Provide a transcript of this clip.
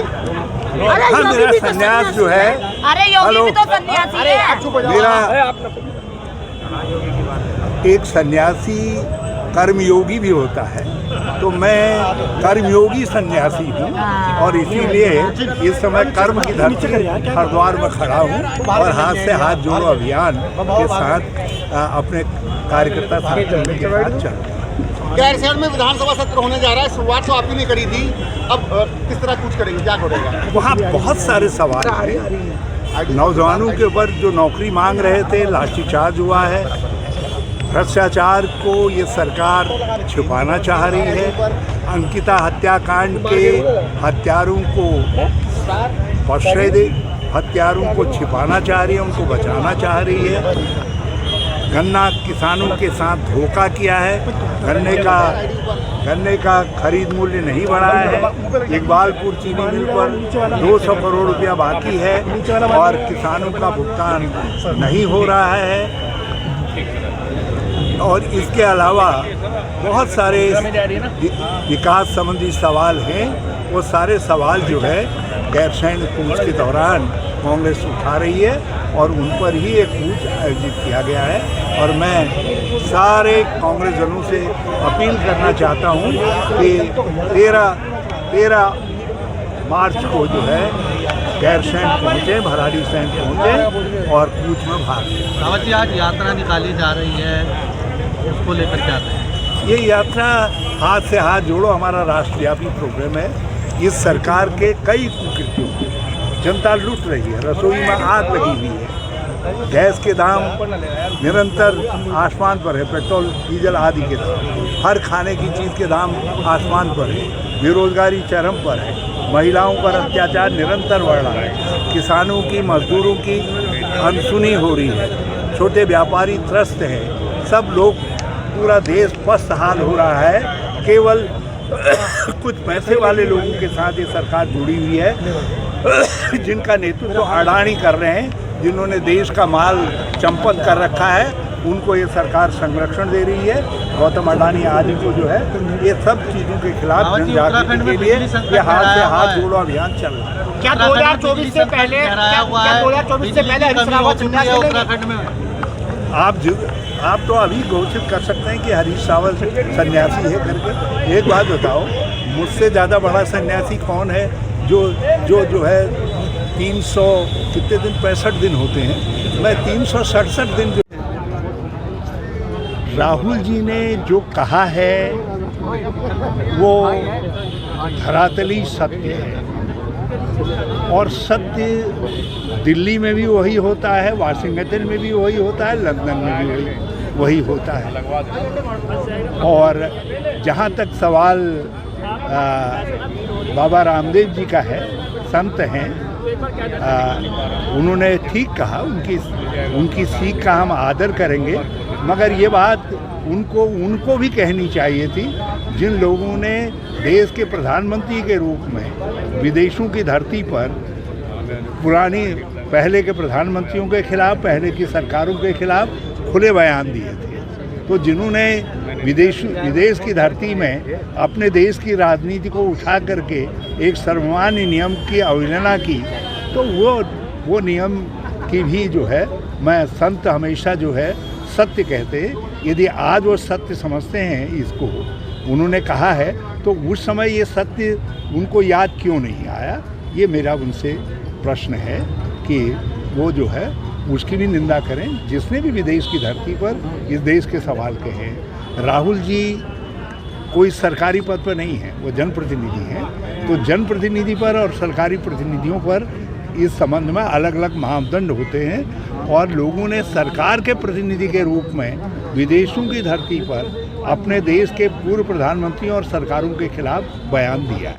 हाँ, मेरा संन्यास जो है, अरे योगी भी तो सन्यासी है। मेरा एक सन्यासी कर्मयोगी भी होता है, तो मैं कर्मयोगी सन्यासी हूँ और इसीलिए इस समय कर्म की धरती हरिद्वार में खड़ा हूँ और हाथ से हाथ जोड़ो अभियान के साथ अपने कार्यकर्ता साथियों के साथ चल रहे हैं। गैरसैंण में विधानसभा सत्र होने जा रहा है, शुरुआत तो आप ही ने करी थी, अब किस तरह कुछ करेंगे, क्या करेगा? वहाँ बहुत सारे सवाल हैं। नौजवानों के ऊपर जो नौकरी मांग रहे थे, लाठीचार्ज हुआ है। भ्रष्टाचार को ये सरकार छुपाना चाह रही है। अंकिता हत्याकांड के हत्यारों को बख्शे दे, हत्यारों को छिपाना चाह रही है, उनको बचाना चाह रही है। गन्ना किसानों के साथ धोखा किया है। गन्ने का खरीद मूल्य नहीं बढ़ाया है। इकबालपुर चीनी मिल पर 200 करोड़ रुपया बाकी है और किसानों का भुगतान नहीं हो रहा है। और इसके अलावा बहुत सारे विकास संबंधी सवाल हैं। वो सारे सवाल जो है गैरसैंण कूच के दौरान कांग्रेस उठा रही है और उन पर ही एक कूच आयोजित किया गया है। और मैं सारे कांग्रेस दलों से अपील करना चाहता हूँ कि 13 मार्च को जो है गैरसैंण पहुँचे, भराड़ी सैंण पहुँचे और कूच में भाग लें। रावत जी, आज यात्रा निकाली जा रही है, उसको लेकर क्या हैं? ये यात्रा हाथ से हाथ जोड़ो हमारा राष्ट्रव्यापी प्रोग्राम है। इस सरकार के कई कुकृत्यों को जनता लूट रही है। रसोई में आग लगी हुई है, गैस के दाम निरंतर आसमान पर है, पेट्रोल डीजल आदि के दाम, हर खाने की चीज़ के दाम आसमान पर है, बेरोजगारी चरम पर है, महिलाओं पर अत्याचार निरंतर बढ़ रहा है, किसानों की मजदूरों की अनसुनी हो रही है, छोटे व्यापारी त्रस्त हैं, सब लोग, पूरा देश पस्त हाल हो रहा है। केवल कुछ पैसे वाले लोगों के साथ ये सरकार जुड़ी हुई है, जिनका नेतृत्व अडानी कर रहे हैं, जिन्होंने देश का माल चंपत कर रखा है, उनको ये सरकार संरक्षण दे रही है। गौतम अडानी आदि को जो है, ये सब चीज़ों के खिलाफ जनजागृति के लिए ये हाथ से हाथ जोड़ो अभियान चल रहा है। क्या 2024 से पहले हरीश रावत उत्तराखंड में आप तो अभी घोषित कर सकते हैं कि हरीश रावत सन्यासी है करके। एक बात बताओ, मुझसे ज़्यादा बड़ा सन्यासी कौन है जो है 300 कितने दिन, 65 दिन होते हैं, मैं 367 दिन जो। राहुल जी ने जो कहा है वो धरातली सत्य है और सत्य दिल्ली में भी वही होता है, वाशिंगटन में भी वही होता है, लंदन में भी वही होता है। और जहाँ तक सवाल बाबा रामदेव जी का है, संत हैं, उन्होंने ठीक कहा, उनकी सीख का हम आदर करेंगे, मगर ये बात उनको भी कहनी चाहिए थी जिन लोगों ने देश के प्रधानमंत्री के रूप में विदेशों की धरती पर पहले के प्रधानमंत्रियों के खिलाफ, पहले की सरकारों के खिलाफ खुले बयान दिए थे। तो जिन्होंने विदेश की धरती में अपने देश की राजनीति को उठा करके एक सर्वमान्य नियम की अवहेलना की, तो वो नियम की भी जो है, मैं संत हमेशा जो है सत्य कहते हैं। यदि आज वो सत्य समझते हैं, इसको उन्होंने कहा है, तो उस समय ये सत्य उनको याद क्यों नहीं आया? ये मेरा उनसे प्रश्न है कि वो जो है उसकी भी निंदा करें, जिसने भी विदेश की धरती पर इस देश के सवाल कहे। राहुल जी कोई सरकारी पद पर नहीं है, वो जनप्रतिनिधि हैं। तो जनप्रतिनिधि पर और सरकारी प्रतिनिधियों पर इस संबंध में अलग अलग मापदंड होते हैं और लोगों ने सरकार के प्रतिनिधि के रूप में विदेशों की धरती पर अपने देश के पूर्व प्रधानमंत्री और सरकारों के खिलाफ बयान दिया है।